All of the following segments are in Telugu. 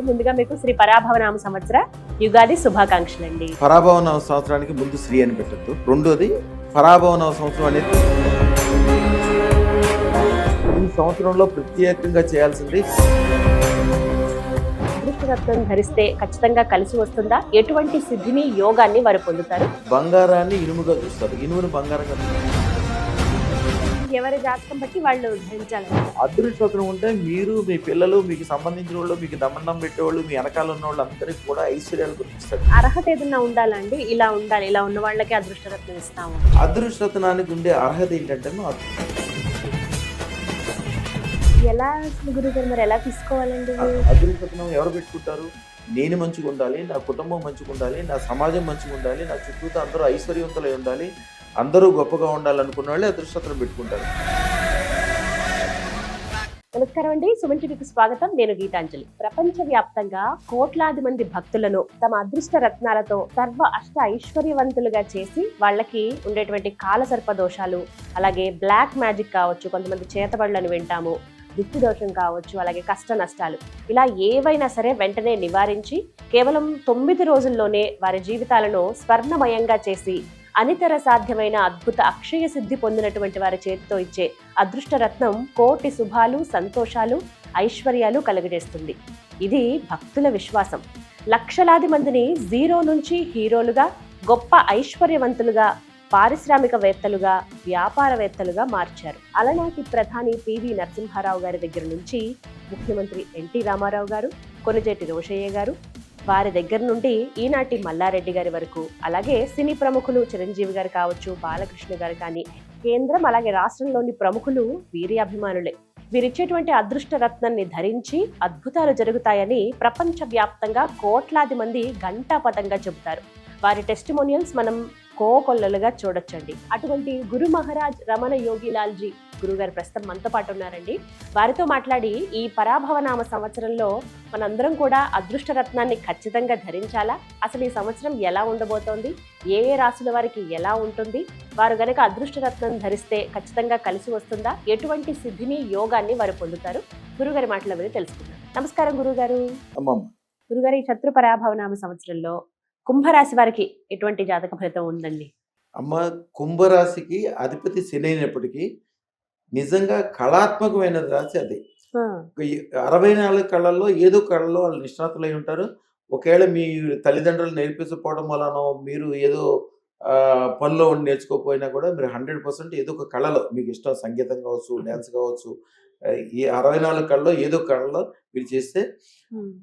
ముందుగా మీకు శ్రీ పరాభవనామ సంవత్సర యుగాది శుభాకాంక్షలు అండి. పరాభవనామ సంవత్సరానికి ముందు శ్రీ అని పెట్టద్దు. రెండోది పరాభవనామ సంవత్సరం అనేది ఈ సంవత్సరంలో ప్రత్యేకంగా చేయాల్సింది. అదృష్టరత్నం ధరిస్తే ఖచ్చితంగా కలిసి వస్తుందా? ఎటువంటి సిద్ధిని యోగాన్ని వారు పొందుతారు? బంగారాన్ని ఇనుముగా చూస్తారు, ఇనుమును బంగారంగా చూస్తారు. ఎవరి జాతకం బట్టి వాళ్ళు ధరించాలి. అదృష్టం ఉంటే మీరు, మీ పిల్లలు, మీకు సంబంధించిన వాళ్ళు, మీకు దమండం పెట్టేవాళ్ళు, మీ వెనకాల ఉన్న వాళ్ళు అందరికీ కూడా ఐశ్వర్యాలు గుర్తిస్తారు. అర్హత ఏదన్నా ఉండాలండి, ఇలా ఉండాలి, ఇలా ఉన్న వాళ్ళకి అదృష్టరత్నం ఇస్తాము. అదృష్టనానికి ఉండే అర్హత ఏంటంటే ఎలా గురుగారు, మరి ఎలా తీసుకోవాలండి? అదృష్టం ఎవరు పెట్టుకుంటారు? నేను మంచిగా ఉండాలి, నా కుటుంబం మంచిగా ఉండాలి, నా సమాజం మంచిగా ఉండాలి, నా చుట్టూతో అందరూ ఐశ్వర్యవంతులై ఉండాలి, అందరూ గొప్పగా ఉండాలనుకున్న వాళ్ళే అదృష్టం పెట్టుకుంటారు. నమస్కారం అండి, సుమన్ టీవీకి స్వాగతం. నేను గీతాంజలి. ప్రపంచవ్యాప్తంగా కోట్లాది మంది భక్తులను తమ అదృష్ట రత్నాలతో సర్వ అష్ట ఐశ్వర్యవంతులుగా చేసి వాళ్ళకి ఉండేటువంటి కాలసర్ప దోషాలు, అలాగే బ్లాక్ మ్యాజిక్ కావచ్చు, కొంతమంది చేతబడులను వింటాము, దిక్కు దోషం కావచ్చు, అలాగే కష్ట నష్టాలు, ఇలా ఏవైనా సరే వెంటనే నివారించి కేవలం 9 రోజుల్లోనే వారి జీవితాలను స్వర్ణమయంగా చేసి అనితర సాధ్యమైన అద్భుత అక్షయ సిద్ధి పొందినటువంటి వారి చేతితో ఇచ్చే అదృష్ట రత్నం కోటి శుభాలు, సంతోషాలు, ఐశ్వర్యాలు కలుగజేస్తుంది. ఇది భక్తుల విశ్వాసం. లక్షలాది మందిని జీరో నుంచి హీరోలుగా, గొప్ప ఐశ్వర్యవంతులుగా, పారిశ్రామికవేత్తలుగా, వ్యాపారవేత్తలుగా మార్చారు. అలనాటి ప్రధాని పివి నరసింహారావు గారి దగ్గర నుంచి ముఖ్యమంత్రి ఎన్టీ రామారావు గారు, కొణిజేటి రోషయ్య గారు, వారి దగ్గర నుండి ఈనాటి మల్లారెడ్డి గారి వరకు, అలాగే సినీ ప్రముఖులు చిరంజీవి గారు కావచ్చు, బాలకృష్ణ గారు కానీ, కేంద్రం అలాగే రాష్ట్రంలోని ప్రముఖులు వీరి అభిమానులే. వీరిచ్చేటువంటి అదృష్ట రత్నాన్ని ధరించి అద్భుతాలు జరుగుతాయని ప్రపంచవ్యాప్తంగా కోట్లాది మంది ఘంటాపథంగా చెబుతారు. వారి టెస్టిమోనియల్స్ మనం కోకొల్లలుగా చూడొచ్చండి. అటువంటి గురు మహారాజ్ రమణ యోగిలాల్జీ గురుగారు ప్రస్తుతం మనతో పాటు ఉన్నారండి. వారితో మాట్లాడి ఈ పరాభవనామ సంవత్సరంలో మనందరం కూడా అదృష్ట రత్నాన్ని ఖచ్చితంగా ధరించాలా, అసలు ఈ సంవత్సరం ఎలా ఉండబోతోంది, ఏ ఏ రాశుల వారికి ఎలా ఉంటుంది, వారు గనక అదృష్ట రత్నం ధరిస్తే ఖచ్చితంగా కలిసి వస్తుందా, ఎటువంటి సిద్ధిని యోగాన్ని వారు పొందుతారు, గురుగారి మాటల మీద తెలుసుకుందాం. నమస్కారం గురుగారు. గురుగారు, ఈ శత్రు పరాభవనామ సంవత్సరంలో కుంభరాశి వారికి ఎటువంటి జాతక ఫలితం ఉందండి? అమ్మ, కుంభరాశికి అధిపతి శని అయినప్పటికీ నిజంగా కళాత్మకమైన రాశి అది. 64 కళల్లో ఏదో కళలో వాళ్ళు నిష్ణాతులై ఉంటారు. ఒకవేళ మీ తల్లిదండ్రులు నేర్పించకపోవడం వలన మీరు ఏదో పనిలో ఉండి నేర్చుకోకపోయినా కూడా మీరు 100% ఏదో ఒక కళలో మీకు ఇష్టం, సంగీతం కావచ్చు, డ్యాన్స్ కావచ్చు, ఈ 64 కళలో ఏదో కళలో మీరు చేస్తే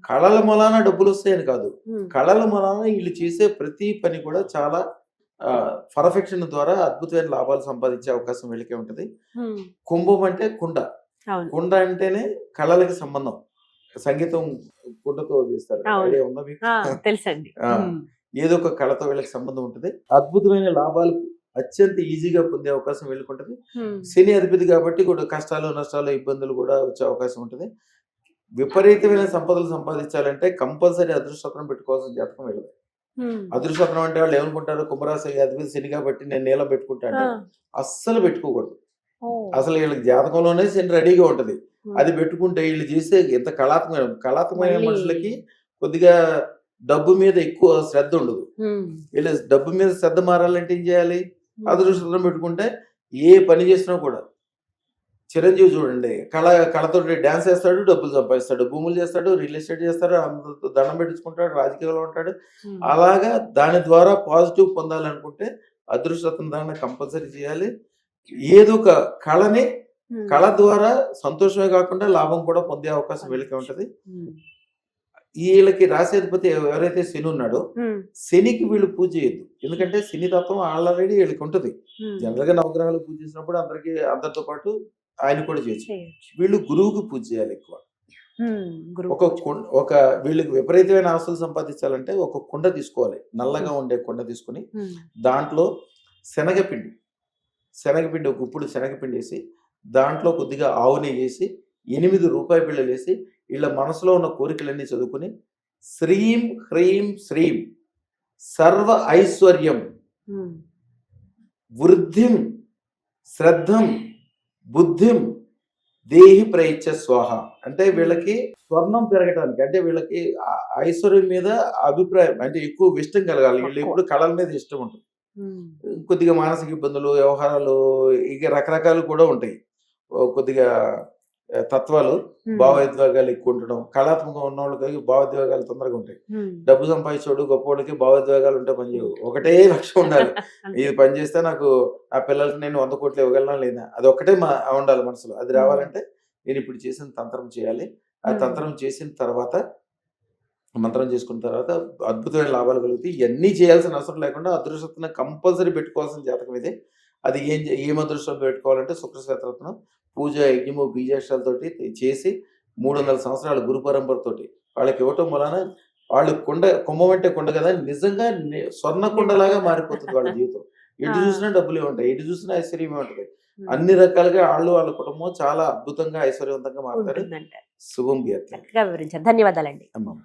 కళల మూలాన డబ్బులు వస్తాయని కాదు, కళల మూలాన వీళ్ళు చేసే ప్రతి పని కూడా చాలా పర్ఫెక్షన్ ద్వారా అద్భుతమైన లాభాలు సంపాదించే అవకాశం వీళ్ళకే ఉంటది. కుంభం అంటే కుండ, కుండ అంటేనే కళలకి సంబంధం. సంగీతం కుండతో చేస్తారు, ఉందా మీకు? తెలుసండి. ఏదో ఒక కళతో వీళ్ళకి సంబంధం ఉంటుంది. అద్భుతమైన లాభాలు అత్యంత ఈజీగా పొందే అవకాశం వీళ్ళకుంటది. శని అధిపతి కాబట్టి కూడా కష్టాలు, నష్టాలు, ఇబ్బందులు కూడా వచ్చే అవకాశం ఉంటుంది. విపరీతమైన సంపదలు సంపాదించాలంటే కంపల్సరీ అదృష్టం పెట్టుకోవాల్సిన జాతకం వీళ్ళది. అదృష్టం అంటే వాళ్ళు ఏమనుకుంటారు, కుంభరాశి అధిపతి శని కాబట్టి నేను నీలం పెట్టుకుంటాను, అస్సలు పెట్టుకోకూడదు. అసలు వీళ్ళకి జాతకంలోనే శని రెడీగా ఉంటది. అది పెట్టుకుంటే వీళ్ళు చేసే ఎంత కళాత్మకమైన మనుషులకి కొద్దిగా డబ్బు మీద ఎక్కువ శ్రద్ధ ఉండదు. వీళ్ళు డబ్బు మీద శ్రద్ధ మారాలంటే ఏం చేయాలి? అదృష్టం పెట్టుకుంటే ఏ పని చేసినా కూడా. చిరంజీవి చూడండి, కళతో డ్యాన్స్ చేస్తాడు, డబ్బులు సంపాదిస్తాడు, భూములు చేస్తాడు, రియల్ ఎస్టేట్ చేస్తాడు, అందరితో దండం పెట్టించుకుంటాడు, రాజకీయాల్లో ఉంటాడు. అలాగా దాని ద్వారా పాజిటివ్ పొందాలనుకుంటే అదృష్టం దాన్ని కంపల్సరీ చేయాలి. ఏదో ఒక కళని, కళ ద్వారా సంతోషమే కాకుండా లాభం కూడా పొందే అవకాశం వీళ్ళకి ఉంటది. వీళ్ళకి రాశాధిపతి ఎవరైతే శని ఉన్నాడో శనికి వీళ్ళు పూజ చేయొద్దు. ఎందుకంటే శని తత్వం ఆల్రెడీ వీళ్ళకి ఉంటది. జనరల్ గా నవగ్రహాలు పూజ చేసినప్పుడు అందరితో పాటు ఆయన కూడా చేయొచ్చు. వీళ్ళు గురువుకి పూజ చేయాలి ఎక్కువ. ఒక వీళ్ళకి విపరీతమైన ఆస్తులు సంపాదించాలంటే ఒక కుండ తీసుకోవాలి, నల్లగా ఉండే కుండ తీసుకుని దాంట్లో శనగపిండి ఒక గుప్పుడు శనగపిండి వేసి దాంట్లో కొద్దిగా ఆవు నెయ్యి వేసి 8 రూపాయి బిళ్ళలు వేసి వీళ్ళ మనసులో ఉన్న కోరికలన్నీ చదువుకుని శ్రీం హ్రీం శ్రీం సర్వ ఐశ్వర్యం వృద్ధిం శ్రద్ధం బుద్ధిం దేహి ప్రయిచ్చ స్వాహ అంటే వీళ్ళకి స్వర్ణం పెరగడానికి, అంటే వీళ్ళకి ఐశ్వర్యం మీద అభిప్రాయం అంటే ఎక్కువ ఇష్టం కలగాలి. వీళ్ళు ఎప్పుడు కళల మీద ఇష్టం ఉంటుంది. కొద్దిగా మానసిక ఇబ్బందులు, వ్యవహారాలు, ఇక రకరకాలు కూడా ఉంటాయి. కొద్దిగా తత్వాలు, భావోద్వేగాలు ఎక్కువ ఉండడం, కళాత్మకంగా ఉన్న వాళ్ళకి భావోద్వేగాలు తొందరగా ఉంటాయి. డబ్బు సంపాదించోడు గొప్పవాళ్ళకి భావోద్వేగాలు ఉంటే పనిచేయవు. ఒకటే లక్ష్యం ఉండాలి, ఇది పని చేస్తే నాకు నా పిల్లలకి నేను 100 కోట్లు ఇవ్వగలనా లేదా, అది ఒక్కటే ఉండాలి మనసులో. అది రావాలంటే నేను ఇప్పుడు చేసిన తంత్రం చేయాలి. ఆ తంత్రం చేసిన తర్వాత, మంత్రం చేసుకున్న తర్వాత అద్భుతమైన లాభాలు కలుగుతాయి. ఇవన్నీ చేయాల్సిన అవసరం లేకుండా అదృష్టరత్నం కంపల్సరీ పెట్టుకోవాల్సిన జాతకం ఇది. అది ఏం అదృష్టం పెట్టుకోవాలంటే శుక్రశేత్రరత్నం పూజ, యజ్ఞము, బీజాక్షరాలతోటి చేసి 300 సంవత్సరాల గురు పరంపరతోటి వాళ్ళకి ఇవ్వటం వలన వాళ్ళు కుంభం అంటే కుండ కదా, నిజంగా స్వర్ణ కుండలాగా మారిపోతుంది వాళ్ళ జీవితం. ఎటు చూసినా డబ్బులే ఉంటాయి, ఎటు చూసినా ఐశ్వర్యమే ఉంటుంది. అన్ని రకాలుగా వాళ్ళ కుటుంబం చాలా అద్భుతంగా ఐశ్వర్యవంతంగా మారుతారు. శుభం. చక్కగా వివరించారు. ధన్యవాదాలండి. అమ్మా.